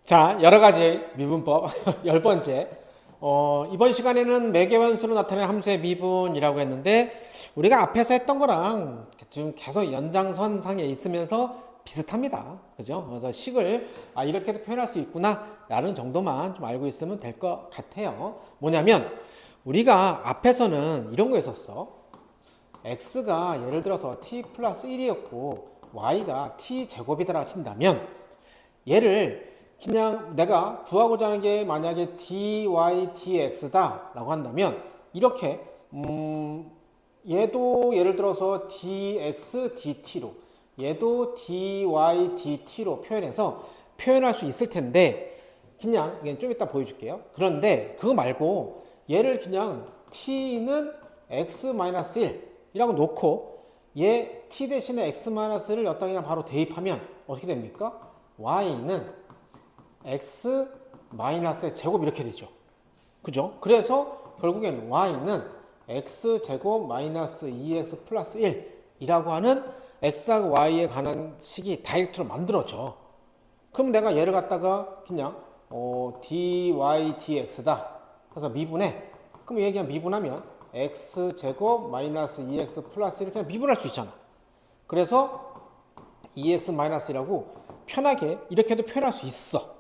자, 여러 가지 미분법 10번째. 이번 시간에는 매개변수로 나타낸 함수의 미분이라고 했는데 우리가 앞에서 했던 거랑 지금 계속 연장선상에 있으면서 비슷합니다. 그죠? 그래서 식을 이렇게도 표현할 수 있구나 라는 정도만 좀 알고 있으면 될 것 같아요. 뭐냐면 우리가 앞에서는 이런 거 했었어. x가 예를 들어서 t 플러스 1이었고 y가 t 제곱이다라고 친다면 얘를 그냥 내가 구하고자 하는 게 만약에 dy dx다 라고 한다면 이렇게 얘도 예를 들어서 dx dt로 얘도 dy dt로 표현할 수 있을 텐데 그냥 좀 이따 보여줄게요. 그런데 그거 말고 얘를 그냥 t는 x-1 이라고 놓고 얘 t 대신에 x-1을 여기다 그냥 바로 대입하면 어떻게 됩니까? y는 x-의 제곱 이렇게 되죠. 그죠? 그래서 결국엔 y는 x제곱 마이너스 2x 플러스 1이라고 하는 x하고 y에 관한 식이 다이렉트로 만들어져. 그럼 내가 얘를 갖다가 그냥 dy dx다. 그래서 미분해. 그럼 얘 그냥 미분하면 x제곱 마이너스 2x 플러스 1 그냥 미분할 수 있잖아. 그래서 2x 마이너스라고 편하게 이렇게도 표현할 수 있어.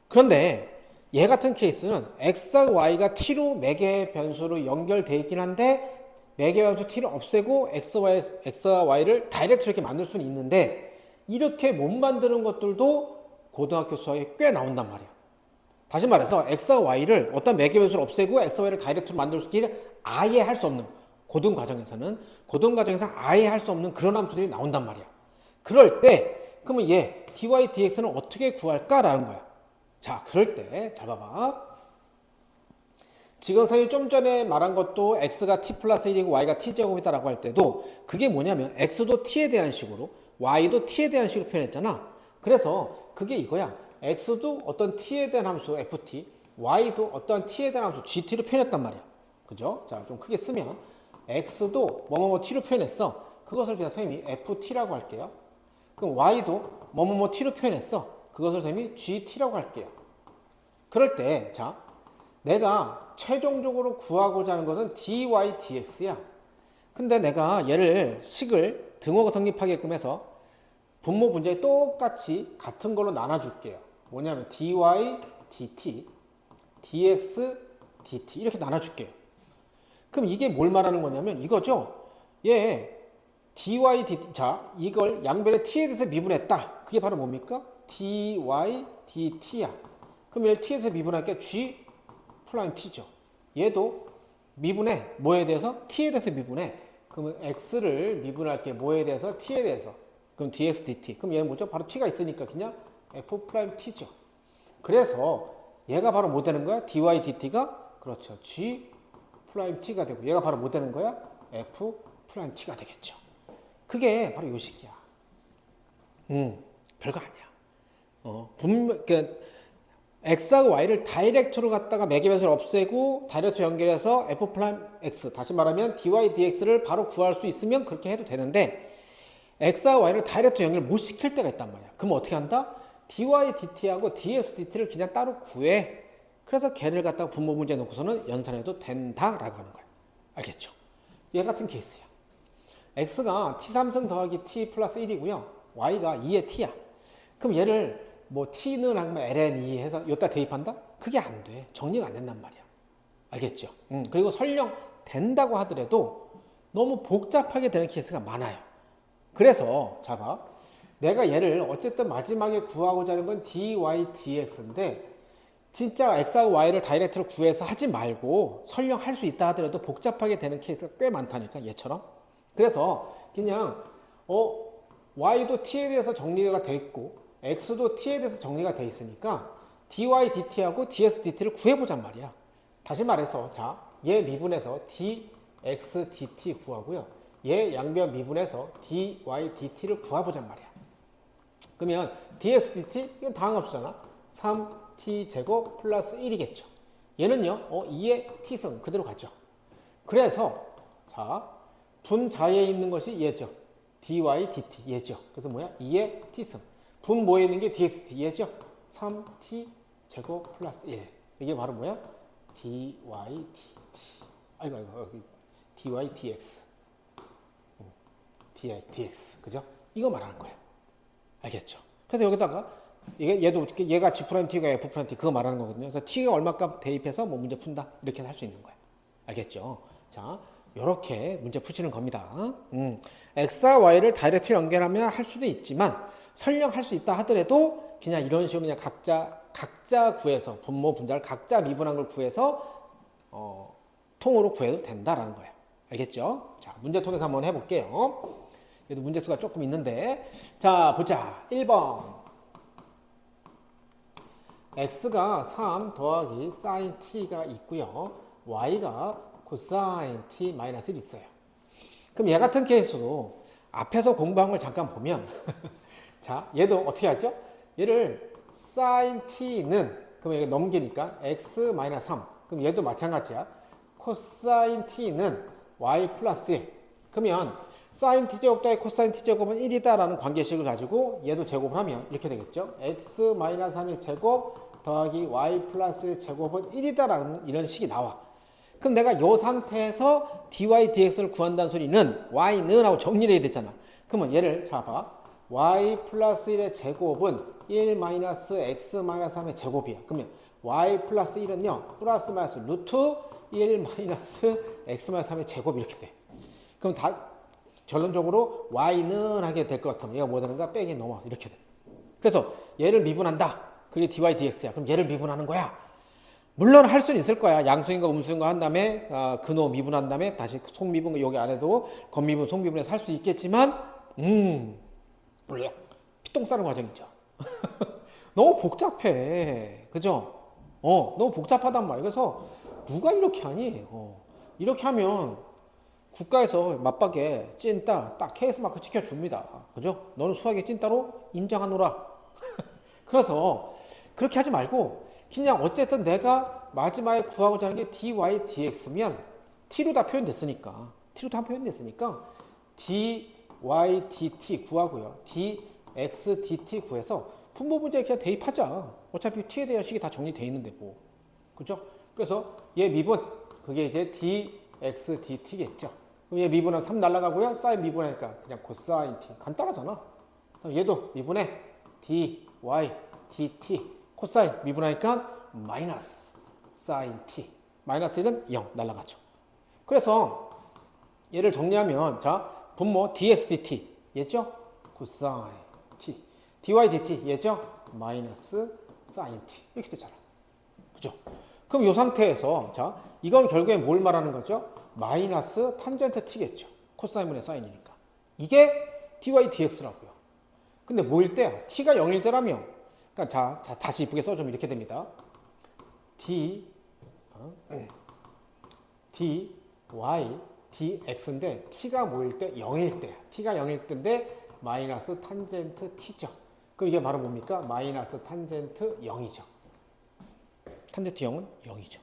그런데 얘 같은 케이스는 x와 y가 t로 매개 변수로 연결되어 있긴 한데 매개 변수 t를 없애고 x와 y를 다이렉트 이렇게 만들 수는 있는데 이렇게 못 만드는 것들도 고등학교 수학에 꽤 나온단 말이야. 다시 말해서 x와 y를 어떤 매개 변수를 없애고 x와 y를 다이렉트로 만들 수 있기를 아예 할 수 없는 고등 과정에서 아예 할 수 없는 그런 함수들이 나온단 말이야. 그럴 때 그러면 얘 dy dx는 어떻게 구할까라는 거야. 자, 그럴 때 잘 봐봐. 지금 선생님이 좀 전에 말한 것도 x가 t 플러스 1이고 y가 t제곱이다라고 할 때도 그게 뭐냐면 x도 t에 대한 식으로 y도 t에 대한 식으로 표현했잖아. 그래서 그게 이거야. x도 어떤 t에 대한 함수 ft, y도 어떤 t에 대한 함수 gt로 표현했단 말이야. 그죠? 자, 좀 크게 쓰면 x도 뭐뭐뭐 t로 표현했어. 그것을 그냥 선생님이 ft라고 할게요. 그럼 y도 뭐뭐뭐 t로 표현했어. 그것을 선생님이 gt라고 할게요. 그럴 때, 자, 내가 최종적으로 구하고자 하는 것은 dy dx야. 근데 내가 얘를 식을 등호가 성립하게끔 해서 분모 분자에 똑같이 같은 걸로 나눠줄게요. 뭐냐면 dy dt, dx dt 이렇게 나눠줄게요. 그럼 이게 뭘 말하는 거냐면 이거죠. 얘 dy dt, 자, 이걸 양변의 t에 대해서 미분했다. 그게 바로 뭡니까? dy dt야. 그럼 얘를 t에서 미분할게 g 프라임 t죠. 얘도 미분해. 뭐에 대해서? t에 대해서 미분해. 그러면 x를 미분할게. 뭐에 대해서? t에 대해서. 그럼 dx dt. 그럼 얘는 뭐죠? 바로 t가 있으니까 그냥 f 프라임 t죠. 그래서 얘가 바로 뭐 되는 거야? dy dt가 그렇죠. g 프라임 t가 되고 얘가 바로 뭐 되는 거야? f 프라임 t가 되겠죠. 그게 바로 요 식이야. 별거 아니야. 그러니까 x하고 y를 다이렉트로 갖다가 매개변수를 없애고 다이렉트 연결해서 f 프라임 x, 다시 말하면 dy dx를 바로 구할 수 있으면 그렇게 해도 되는데 x하고 y를 다이렉트 연결 못 시킬 때가 있단 말이야. 그럼 어떻게 한다? dy dt하고 ds dt를 그냥 따로 구해. 그래서 걔를 갖다가 분모 문제에 놓고서는 연산해도 된다라고 하는 거야. 알겠죠? 얘 같은 케이스야. x가 t3승 더하기 t 플러스 1이고요. y가 2의 t야. 그럼 얘를 뭐 t는 하면 ln2 해서 여기다 대입한다? 그게 안 돼. 정리가 안 된단 말이야. 알겠죠? 그리고 설령 된다고 하더라도 너무 복잡하게 되는 케이스가 많아요. 그래서 자 봐. 내가 얘를 어쨌든 마지막에 구하고자 하는 건 dy dx인데 진짜 x하고 y를 다이렉트로 구해서 하지 말고 설령 할 수 있다 하더라도 복잡하게 되는 케이스가 꽤 많다니까 얘처럼. 그래서 그냥 y도 t에 대해서 정리가 돼 있고 x도 t에 대해서 정리가 돼 있으니까 dy dt하고 ds dt를 구해보잔 말이야. 다시 말해서 자, 얘 미분해서 dx dt 구하고요. 얘 양변 미분해서 dy dt를 구해보잔 말이야. 그러면 ds dt 이건 다항함수잖아. 3t 제곱 플러스 1이겠죠. 얘는요 2의 t승 그대로 가죠. 그래서 자, 분자에 있는 것이 얘죠. dy dt 얘죠. 그래서 뭐야? 2의 t승. 분 뭐에 있는 게 dx dt 얘죠. 3t 제곱 플러스 1. 이게 바로 뭐야? dy dt. 아이고 dy dx. dy dx. 그죠? 이거 말하는 거예요. 알겠죠? 그래서 여기다가 얘가 g 프라임 t가 f 프라임 t 그거 말하는 거거든요. 그래서 t가 얼마값 대입해서 뭐 문제 푼다 이렇게 할 수 있는 거예요. 알겠죠? 자, 이렇게 문제 푸시는 겁니다. x와 y를 다이렉트 연결하면 할 수도 있지만 설령 할 수 있다 하더라도 그냥 이런 식으로 그냥 각자 구해서 분모 분자를 각자 미분한 걸 구해서 통으로 구해도 된다라는 거예요. 알겠죠? 자, 문제 통해서 한번 해볼게요. 얘도 문제수가 조금 있는데 자 보자. 1번 x가 3 더하기 sin t가 있고요. y가 코사인 t 마이너스 1 있어요. 그럼 얘 같은 케이스로 앞에서 공부한 걸 잠깐 보면 자 얘도 어떻게 하죠? 얘를 sin t는 그럼 여기 넘기니까 x 마이너스 3 그럼 얘도 마찬가지야. 코사인 t는 y 플러스 1 그러면 sin t제곱 더하기 코사인 t제곱은 1이다 라는 관계식을 가지고 얘도 제곱을 하면 이렇게 되겠죠. x 마이너스 3의 제곱 더하기 y 플러스 1 제곱은 1이다 라는 이런 식이 나와. 그럼 내가 이 상태에서 dy dx를 구한다는 소리는 y는 하고 정리를 해야 되잖아. 그러면 얘를 잡아. y 플러스 1의 제곱은 1 마이너스 x 마이너스 3의 제곱이야. 그러면 y 플러스 1은요. 플러스 마이너스 루트 1 마이너스 x 마이너스 3의 제곱 이렇게 돼. 그럼 다 결론적으로 y는 하게 될 것 같으면 얘가 뭐 되는가? 빼기 넘어. 이렇게 돼. 그래서 얘를 미분한다. 그게 dy dx야. 그럼 얘를 미분하는 거야. 물론 할 수는 있을 거야. 양수인과 음수인과 한 다음에 근호 미분한 다음에 다시 속미분 여기 안에도 겉미분 속미분해서 할 수 있겠지만 몰라. 피똥 싸는 과정이죠. 너무 복잡해. 그죠? 너무 복잡하단 말이야. 그래서 누가 이렇게 하니? 이렇게 하면 국가에서 맞박에 찐따 딱 KS 마크 찍혀줍니다. 그죠? 너는 수학의 찐따로 인정하노라. 그래서 그렇게 하지 말고 그냥 어쨌든 내가 마지막에 구하고자 하는 게 dy dx면 t로 다 표현됐으니까 dy dt 구하고요. dx dt 구해서 분모 문제에 그냥 대입하자. 어차피 t에 대한 식이 다 정리되어 있는데 뭐. 그죠? 그래서 얘 미분 그게 이제 dx dt겠죠. 그럼 얘 미분하면 3 날라가고요. 사인 미분하니까 그냥 코사인 t. 간단하잖아. 그럼 얘도 미분해 dy dt 코사인 미분하니까 마이너스 사인 t. 마이너스 1은 0 날라가죠. 그래서 얘를 정리하면 자 분모 dx dt 얘죠? 코사인 t. dy dt 얘죠? 마이너스 사인 t. 이렇게 되잖아. 그죠? 그럼 이 상태에서 자 이건 결국에 뭘 말하는 거죠? 마이너스 탄젠트 t겠죠. 코사인분의 사인이니까. 이게 dy dx라고요. 근데 뭐일 때? t가 0일 때라면 그러니까 자 다시 이쁘게 써주면 이렇게 됩니다. dy dx인데 t가 뭐일 때? 0일 때. t가 0일 때인데 마이너스 탄젠트 t죠. 그럼 이게 바로 뭡니까? 마이너스 탄젠트 0이죠. 탄젠트 0은 0이죠.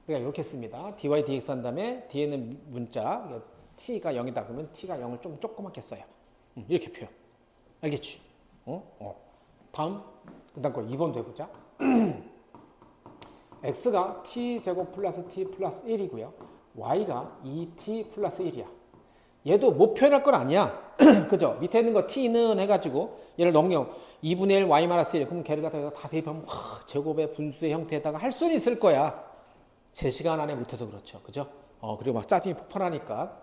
그러니까 이렇게 씁니다. dy dx 한 다음에 뒤에는 문자 t가 0이다 그러면 t가 0을 좀 조그맣게 써요. 이렇게 표현. 알겠지? 다음 그다음 거 2번 해보자. x가 t제곱 플러스 t 플러스 1이고요. y가 2t 플러스 1이야. 얘도 못 표현할 건 아니야. 그죠? 밑에 있는 거 t는 해가지고 얘를 넘겨 2분의 1 y 마이너스 1 그럼 걔를 갖다가 다 대입하면 제곱의 분수의 형태에다가 할 수는 있을 거야. 제 시간 안에 못해서 그렇죠. 그죠? 그리고 막 짜증이 폭발하니까.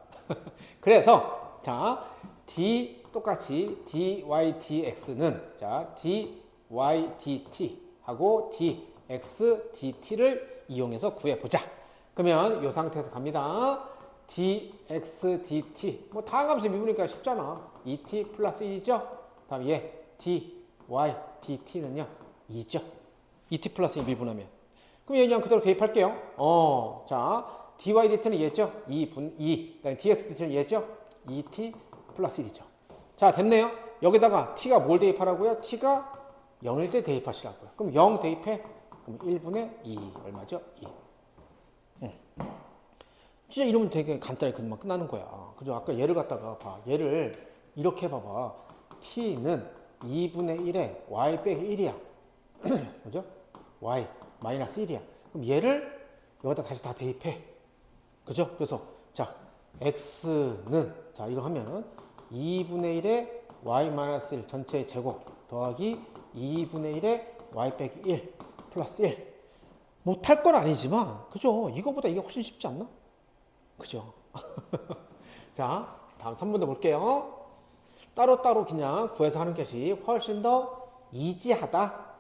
그래서 자 똑같이 dy dx는 자 dy dt 하고 dx dt를 이용해서 구해보자. 그러면 이 상태에서 갑니다. dx dt 뭐 다항함수 미분이니까 쉽잖아. 2t 플러스 1이죠. 다음 얘 dy dt는요 2죠. 2t 플러스 1 미분하면 그럼 얘 그냥 그대로 대입할게요. 자 dy dt는 얘죠. 2 그다음에 dx dt는 얘죠. 2t 플러스 1이죠. 자 됐네요. 여기다가 t가 뭘 대입하라고요? t가 0일 때 대입하시라고요. 그럼 0 대입해. 그럼 1분의 2 얼마죠? 2. 진짜 이러면 되게 간단히 금방 끝나는 거야. 그죠? 아까 얘를 갖다가 봐. 얘를 이렇게 봐봐. t는 2분의 1에 y 빼기 1이야. 그죠? y 마이너스 1이야. 그럼 얘를 여기다 다시 다 대입해. 그죠? 그래서 자 x는 자 이거 하면 2분의 1에 y 마이너스 1 전체의 제곱 더하기 2분의 1에 y 빼기 1 플러스 1. 못할 건 아니지만 그죠? 이거보다 이게 훨씬 쉽지 않나? 그죠? 자 다음 3번도 볼게요. 따로따로 그냥 구해서 하는 것이 훨씬 더 이지하다.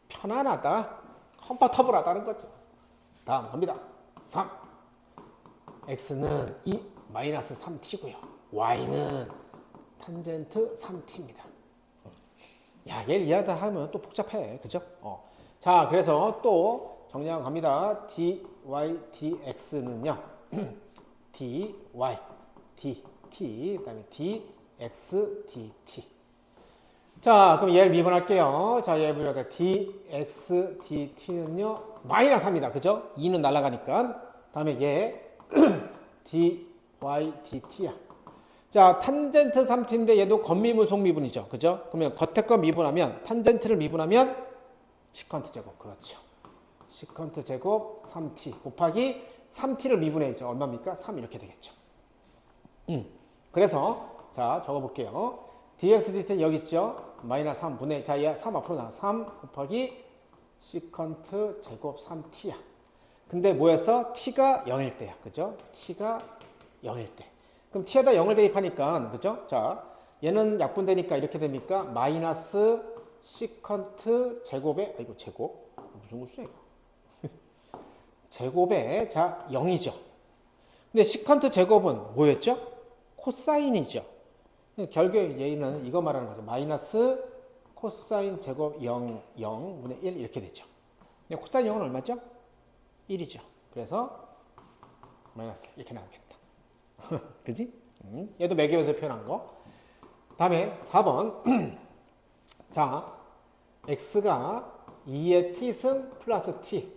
편안하다. 컴포터블하다는 거죠. 다음 갑니다. 3. x는 마이너스 3t고요. y는 탄젠트 3t입니다. 야, 얘를 이해하다 하면 또 복잡해. 그죠? 자, 그래서 또 정리하고 갑니다. dy dx는요. dy dt, 그 다음에 dx dt. 자, 그럼 얘를 미분할게요. 자, 얘를 미분할게요. dx dt는요. 마이너스 3이다. 그죠? 2는 날아가니까. 다음에 얘 dy dt야. 자, 탄젠트 3t인데 얘도 겉미분 속미분이죠. 그죠? 그러면 겉에 거 미분하면 탄젠트를 미분하면 시컨트 제곱. 그렇죠. 시컨트 제곱 3t 곱하기 3t를 미분해야죠. 얼마입니까? 3 이렇게 되겠죠. 그래서 자, 적어 볼게요. dx dt 여기 있죠? 마이너스 3분의 자, 얘 3 앞으로 나와. 3 곱하기 시컨트 제곱 3t야. 근데 뭐였어? t가 0일 때야. 그죠? t가 0일 때. 그럼 t에다 0을 대입하니까 그죠? 자, 얘는 약분되니까 이렇게 됩니까? 마이너스 시컨트 제곱에 아이고 제곱 무슨 글씨야 이거? 제곱에 자 0이죠. 근데 시컨트 제곱은 뭐였죠? 코사인이죠. 결국에 얘는 이거 말하는 거죠. 마이너스 코사인 제곱 0분의 1 이렇게 되죠. 근데 코사인 0은 얼마죠? 1이죠. 그래서 마이너스 이렇게 나오겠다. 그지? 얘도 매개변에서 표현한 거. 다음에 4번. 자, x가 2의 t승 플러스 t.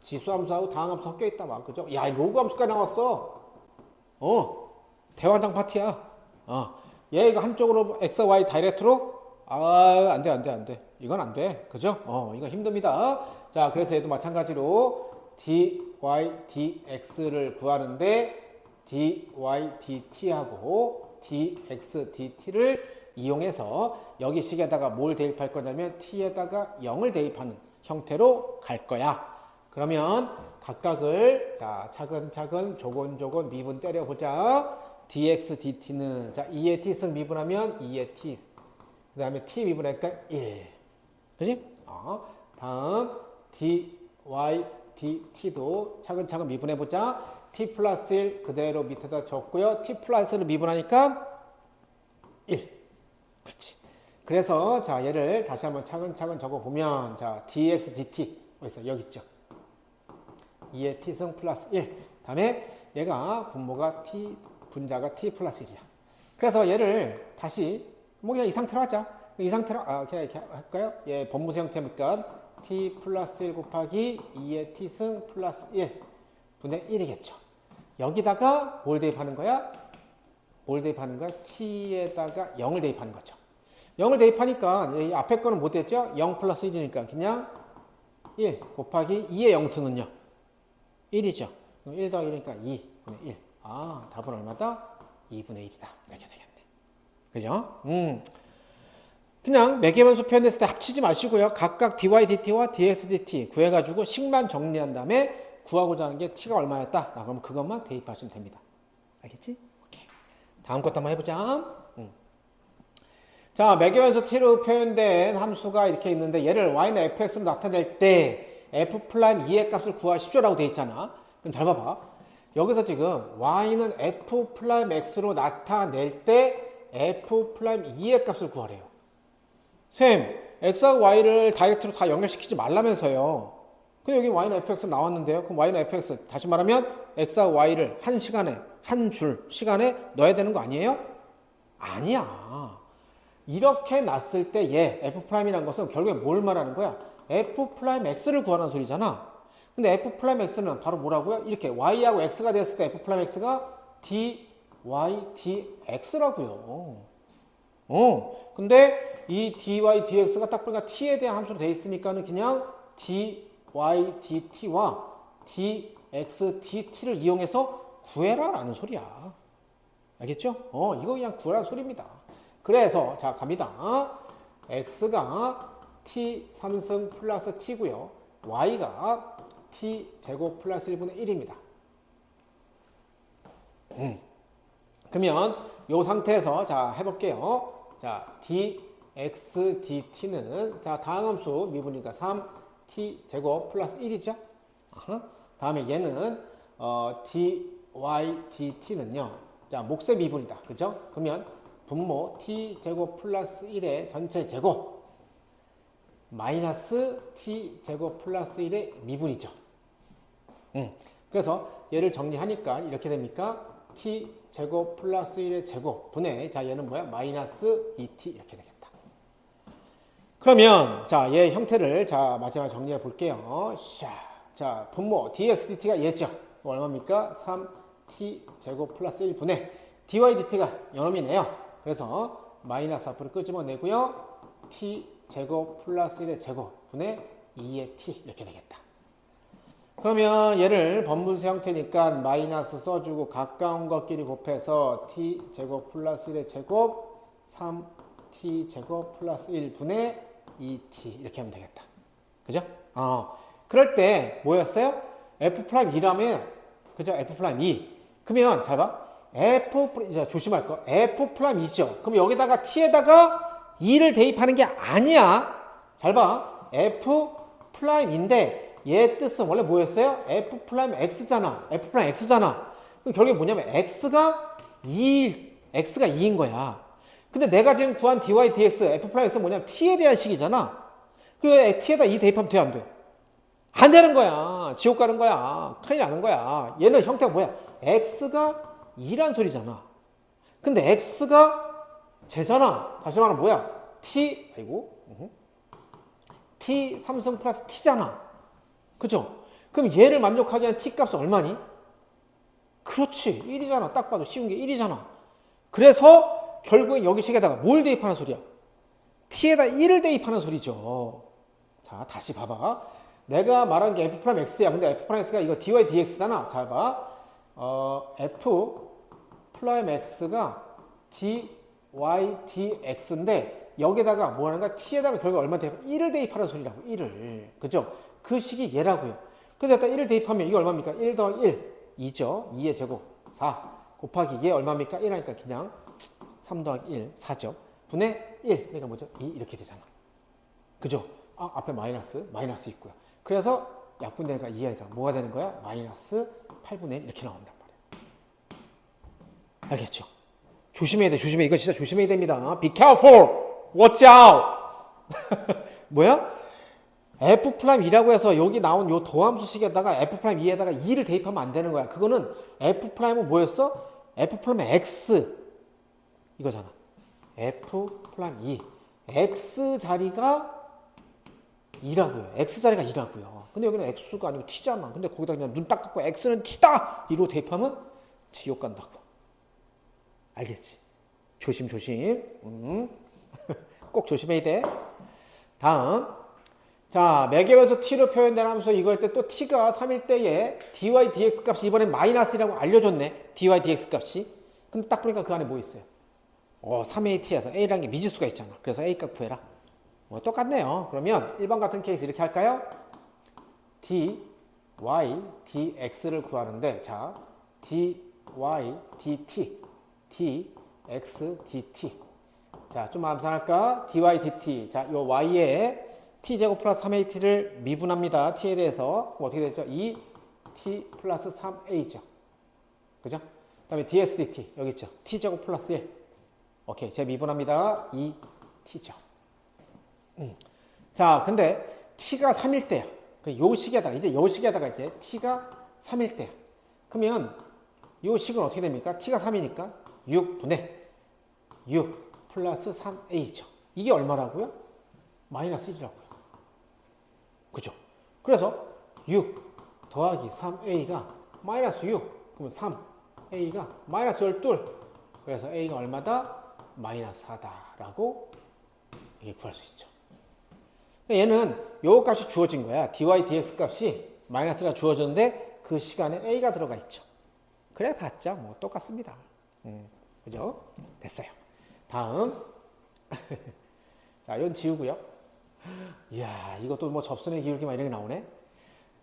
지수함수하고 다항함수 섞여 있다 막 그죠? 야, 로그 함수까지 나왔어. 대환장 파티야. 얘 이거 한쪽으로 x, y 다이렉트로 안 돼. 이건 안 돼. 그죠? 이건 힘듭니다. 자, 그래서 얘도 마찬가지로 dy dx를 구하는데 dy dt하고 dx dt를 이용해서 여기 식에다가 뭘 대입할 거냐면 t에다가 0을 대입하는 형태로 갈 거야. 그러면 각각을 자 차근차근 조곤조곤 미분 때려보자. dx dt는 자 2의 t승 미분하면 2의 t 그 다음에 t 미분하니까 1 그치? 다음 dy dt도 차근차근 미분해보자. t 플러스 1 그대로 밑에다 적고요. t 플러스를 미분하니까 1 그렇지. 그래서 자 얘를 다시 한번 차근차근 적어보면 자 dx dt 어디서 여기 있죠. 2의 t승 플러스 1 다음에 얘가 분모가 t 분자가 t 플러스 1이야. 그래서 얘를 다시 뭐 그냥 이 상태로 하자. 이 상태로 그냥 이렇게 할까요? 얘 번무수 형태니까 t 플러스 1 곱하기 2의 t승 플러스 1 분의 1이겠죠. 여기다가 뭘 대입하는 거야? 뭘 대입하는 거야? t에다가 0을 대입하는 거죠. 0을 대입하니까 이 앞에 거는 못 됐죠? 0 플러스 1이니까 그냥 1 곱하기 2의 0승은요? 1이죠. 1 더하기 1이니까 2분의 1. 답은 얼마다? 2분의 1이다. 이렇게 되겠네. 그죠? 그냥 매개변수 표현했을 때 합치지 마시고요. 각각 dy dt와 dx dt 구해가지고 식만 정리한 다음에 구하고자 하는 게 t가 얼마였다. 그러면 그것만 대입하시면 됩니다. 알겠지? 오케이. 다음 것도 한번 해보자. 자, 매개변수 t로 표현된 함수가 이렇게 있는데 얘를 y나 fx로 나타낼 때 f'2의 값을 구하십시오라고 돼 있잖아. 그럼 잘 봐봐. 여기서 지금 y는 f'x로 나타낼 때 f'2의 값을 구하래요. 쌤, x하고 y를 다이렉트로 다 연결시키지 말라면서요. 근데 여기 y는 fx 나왔는데요. 그럼 y는 fx 다시 말하면 x하고 y를 한 시간에 한 줄 시간에 넣어야 되는 거 아니에요? 아니야. 이렇게 놨을 때 얘 f'이라는 것은 결국에 뭘 말하는 거야? f'x를 구하는 소리잖아. 근데 f'x는 바로 뭐라고요? 이렇게 y하고 x가 됐을 때 f'x가 dy dx라고요. 근데 이 dy dx가 딱 보니까 t에 대한 함수로 되어 있으니까는 그냥 dy dt와 dx dt를 이용해서 구해라 라는 소리야. 알겠죠? 이거 그냥 구하라는 소리입니다. 그래서 자 갑니다. x가 t 3승 플러스 t고요. y가 t 제곱 플러스 1분의 1입니다. 그러면 이 상태에서 자 해볼게요. 자 dx dt는 자 다음 함수 미분이니까 3t 제곱 플러스 1이죠. 다음에 얘는 dy dt는요. 자 몫의 미분이다. 그죠? 그러면 분모 t 제곱 플러스 1의 전체 제곱 마이너스 t 제곱 플러스 1의 미분이죠. 그래서 얘를 정리하니까 이렇게 됩니까? t 제곱 플러스 1의 제곱 분의 자 얘는 뭐야? 마이너스 2t 이렇게 되겠다. 그러면 자 얘 형태를 자 마지막에 정리해 볼게요. 자 분모 dx dt가 얘죠. 얼마입니까? 3t 제곱 플러스 1 분의 dy dt가 0이네요. 그래서 마이너스 앞으로 끄집어내고요. t 제곱 플러스 1의 제곱 분의 2의 t 이렇게 되겠다. 그러면 얘를 번분수 형태니까 마이너스 써주고 가까운 것끼리 곱해서 t 제곱 플러스 1의 제곱 3t 제곱 플러스 1분의 2t 이렇게 하면 되겠다. 그죠? 그럴 때 뭐였어요? f'2라면 그죠? f'2 그러면 잘 봐. 조심할 거 f'2죠. 그럼 여기다가 t에다가 2를 대입하는 게 아니야. 잘 봐. f'인데 얘 뜻은 원래 뭐였어요? f'x잖아. f'x잖아. 그럼 결국에 뭐냐면 x가 2인 거야. 근데 내가 지금 구한 dy dx f'x는 뭐냐면 t에 대한 식이잖아. 그 t에다 2 대입하면 돼, 안 돼? 안 되는 거야. 지옥 가는 거야. 큰일 나는 거야. 얘는 형태가 뭐야? x가 2란 소리잖아. 근데 x가 제잖아. 다시 말하면 뭐야? t 3승 플러스 t잖아. 그죠? 그럼 얘를 만족하게 하는 t 값은 얼마니? 그렇지. 1이잖아. 딱 봐도 쉬운 게 1이잖아. 그래서 결국에 여기 식에다가 뭘 대입하는 소리야? t에다 1을 대입하는 소리죠. 자, 다시 봐봐. 내가 말한 게 f'x야. 근데 f'x가 이거 dy dx잖아. 잘 봐. f'x가 dy dx인데 여기다가 뭐 하는 거야? t에다가 결국 얼마 대입? 1을 대입하는 소리라고. 1을. 그죠? 그 식이 얘라고요. 그래서 일단 1을 대입하면 이게 얼마입니까? 1 더하기 1. 2죠. 2의 제곱 4 곱하기 얘 얼마입니까? 1 하니까 그냥 3 더하기 1 4죠. 분의 1. 그러니까 뭐죠? 2 이렇게 되잖아. 그죠? 앞에 마이너스 있고요. 그래서 약분되니까 2하니까 뭐가 되는 거야? 마이너스 8분의 1 이렇게 나온단 말이에요. 알겠죠? 조심해야 돼. 조심해. 이거 진짜 조심해야 됩니다. Be careful. Watch out. 뭐야? F'이라고 해서 여기 나온 요 도함수식에다가 F'E에다가 2를 대입하면 안 되는 거야. 그거는 F'은 뭐였어? F'X 이거잖아. F'E X 자리가 2라고요. X 자리가 2라고요. 근데 여기는 X가 아니고 T잖아. 근데 거기다 그냥 눈 딱 감고 X는 T다! 이로 대입하면 지옥 간다고. 알겠지? 조심. 꼭 조심해야 돼. 다음. 자, 매개변수 t로 표현되는 함수 이거 할 때 또 t가 3일 때에 dy dx 값이 이번엔 마이너스라고 알려줬네. dy dx 값이. 근데 딱 보니까 그 안에 뭐 있어요? 3a t에서 a라는 게 미지수가 있잖아. 그래서 a 값 구해라. 똑같네요. 그러면 1번 같은 케이스 이렇게 할까요? dy dx를 구하는데 자, dy dt dx dt 자, 좀 암산할까? dy dt 자, 요 y에 t제곱 플러스 3at를 미분합니다. t에 대해서 어떻게 되죠? 2t 플러스 3a죠. 그죠? 그 다음에 ds dt 여기 있죠. t제곱 플러스 1 오케이. 제 미분합니다. 2t죠. 자, 근데 t가 3일 때야. 요 식에다가 이제 요 식에다가 이제 t가 3일 때야. 그러면 요 식은 어떻게 됩니까? t가 3이니까 6분의 6 플러스 3a죠. 이게 얼마라고요? 마이너스 1이라고요. 그죠? 그래서 6 더하기 3a가 마이너스 6. 그러면 3a가 마이너스 12. 그래서 a가 얼마다? 마이너스 4다라고 이게 구할 수 있죠. 얘는 요 값이 주어진 거야. dy dx 값이 마이너스가 주어졌는데 그 시간에 a가 들어가 있죠. 그래 봤자 뭐 똑같습니다. 그죠? 됐어요. 다음. 자, 이건 지우고요. 이야, 이것도 뭐 접선의 기울기 막 이런 게 나오네.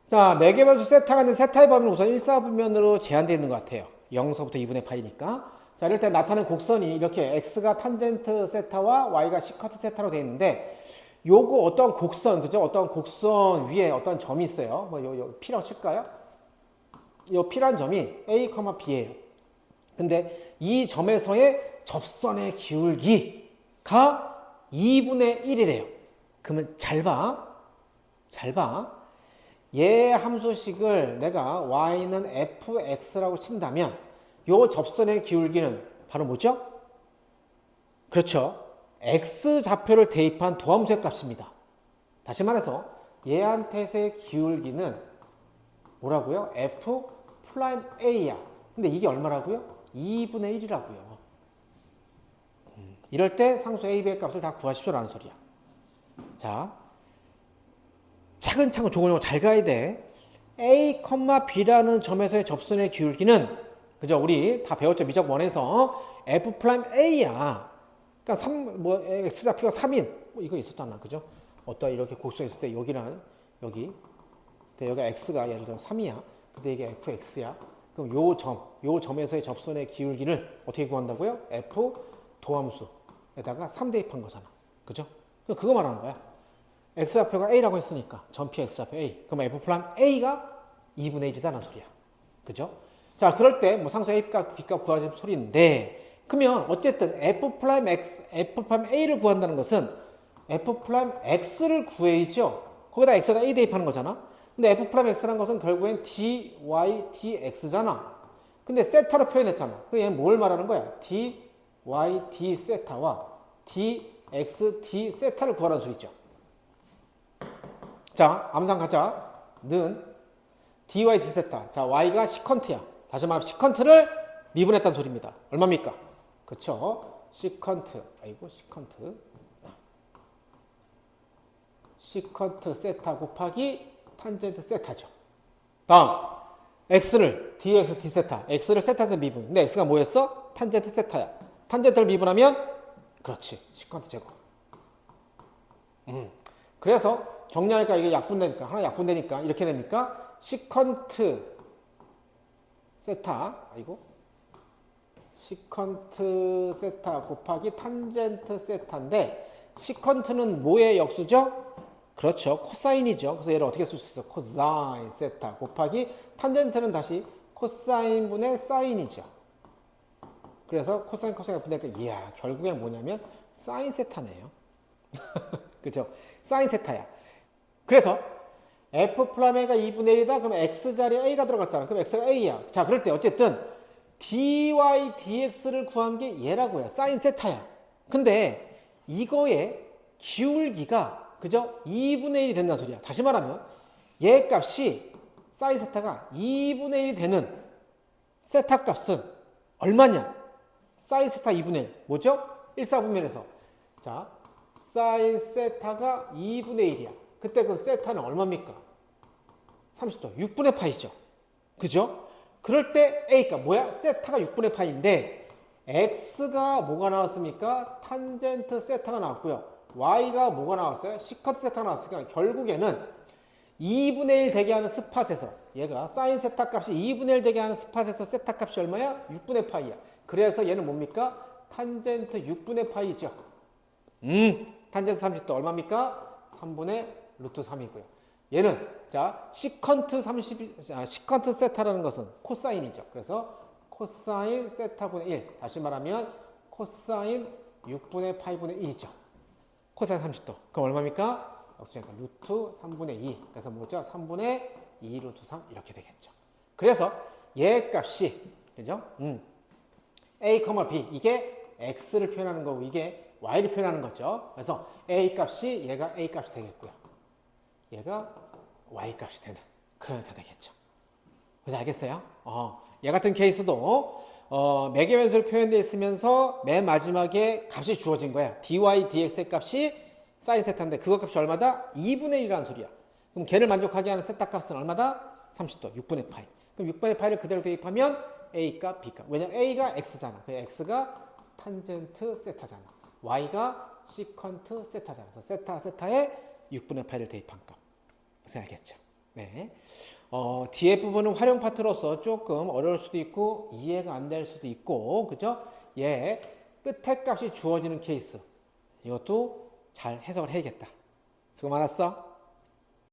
자, 매개변수 세타가 있는 세타의 범위는 우선 1사분면으로 제한되어 있는 것 같아요. 0서부터 2분의 파이니까. 자, 이럴 때 나타나는 곡선이 이렇게 x가 탄젠트 세타와 y가 시커트 세타로 되어 있는데 요거 어떠한 곡선, 그죠? 어떠한 곡선 위에 어떠한 점이 있어요. 뭐 요 P라고 칠까요? 요 P란 점이 A, B예요. 근데 이 점에서의 접선의 기울기가 2분의 1이래요. 그러면 잘 봐. 잘 봐. 얘 함수식을 내가 y는 fx라고 친다면 요 접선의 기울기는 바로 뭐죠? 그렇죠. x 좌표를 대입한 도함수의 값입니다. 다시 말해서 얘한테의 기울기는 뭐라고요? f 프라임 a야. 근데 이게 얼마라고요? 2분의 1이라고요. 이럴 때 상수 a, b의 값을 다 구하십시오라는 소리야. 자, 차근차근 조곤조곤 잘 가야 돼. a, b라는 점에서의 접선의 기울기는 그죠? 우리 다 배웠죠? 미적 원에서 f 프라임 a야. 그러니까 x 좌표가 3인 뭐 이거 있었잖아, 그죠? 어떤 이렇게 곡선이 있을 때 여기랑 여기, 근데 여기가 x가 예를 들어 3이야. 근데 이게 fx야. 그럼 요 점에서의 접선의 기울기를 어떻게 구한다고요? f 도함수에다가 3 대입한 거잖아, 그죠? 그거 말하는 거야. x 좌표가 a라고 했으니까 점피 x 좌표 a. 그럼 f 프라임 a가 2분의 1이다라는 소리야, 그죠? 자, 그럴 때 뭐 상수 a 값, b 값 구하자는 소리인데. 그러면 어쨌든 f 프라임 a를 구한다는 것은 f 프라임 x를 구해야죠. 거기다 x에다 a 대입하는 거잖아. 근데 f 프라임 x라는 것은 결국엔 dy dx잖아. 근데 세타로 표현했잖아. 그럼 얘는 뭘 말하는 거야? dy d 세타와 dx d 세타를 구하라는 소리죠. 자, 암산 가자. 는 dy d 세타. 자, y가 시컨트야. 다시 말하면 시컨트를 미분했다는 소리입니다. 얼마입니까? 그쵸? 시컨트 세타 곱하기 탄젠트 세타죠. 다음 x를 dx d 세타, x를 세타에서 미분. 근데 x가 뭐였어? 탄젠트 세타야. 탄젠트를 미분하면 그렇지, 시컨트 제곱. 그래서 정리하니까 이게 약분되니까, 하나 약분되니까 이렇게 됩니까? 시컨트 세타, 시컨트 세타 곱하기 탄젠트 세타인데, 시컨트는 뭐의 역수죠? 그렇죠, 코사인이죠. 그래서 얘를 어떻게 쓸 수 있어? 코사인 세타 곱하기 탄젠트는 다시 코사인 분의 사인이죠. 그래서 코사인 약분되니까 이야, 결국엔 뭐냐면 사인 세타네요. 그죠? 사인 세타야. 그래서 f 프라임 a가 2분의 1이다. 그럼 x 자리에 a가 들어갔잖아. 그럼 x가 a야. 자, 그럴 때 어쨌든 dy dx를 구한 게 얘라고요. 사인 세타야. 근데 이거의 기울기가 그죠? 2분의 1이 된다는 소리야. 다시 말하면 얘 값이 사인 세타가 2분의 1이 되는 세타 값은 얼마냐? 사인 세타 2분의 1. 뭐죠? 1사분면에서. 자, 사인 세타가 2분의 1이야. 그때 그 세타는 얼마입니까? 30도. 6분의 파이죠. 그죠? 그럴 때 A가 뭐야? 세타가 6분의 파이인데 X가 뭐가 나왔습니까? 탄젠트 세타가 나왔고요. Y가 뭐가 나왔어요? 시커트 세타가 나왔으니까 결국에는 2분의 1 되게 하는 스팟에서 얘가 사인 세타 값이 2분의 1 되게 하는 스팟에서 세타 값이 얼마야? 6분의 파이야. 그래서 얘는 뭡니까? 탄젠트 6분의 파이죠. 탄젠트 30도 얼마입니까? 3분의 루트 3이고요. 얘는 자 시컨트 세타라는 것은 코사인이죠. 그래서 코사인 세타분의 1. 다시 말하면 코사인 6분의 파이분의 1이죠. 코사인 30도. 그럼 얼마입니까? 역수니까 루트 3분의 2. 그래서 뭐죠? 3분의 2 루트 3 이렇게 되겠죠. 그래서 얘 값이 그죠? A, B 이게 x를 표현하는 거고 이게 y를 표현하는 거죠. 그래서 a 값이 얘가 a 값이 되겠고요. 얘가 y 값이 되는 그런 게 되겠죠. 그래서 알겠어요? 얘 같은 케이스도 매개 변수로 표현되어 있으면서 맨 마지막에 값이 주어진 거야. dy, dx의 값이 사인 세타인데 그거 값이 얼마다? 2분의 1이라는 소리야. 그럼 걔를 만족하게 하는 세타 값은 얼마다? 30도, 6분의 파이. 그럼 6분의 파이를 그대로 대입하면 a 값, b 값. 왜냐면 a가 x잖아. 그래서 x가 탄젠트 세타잖아. y가 시컨트 세타잖아. 그래서 세타에 6분의 파이를 대입한 값. 무슨 알겠죠? 네. 뒤에 부분은 활용 파트로서 조금 어려울 수도 있고 이해가 안 될 수도 있고 그죠? 예, 끝에 값이 주어지는 케이스 이것도 잘 해석을 해야겠다. 수고 많았어.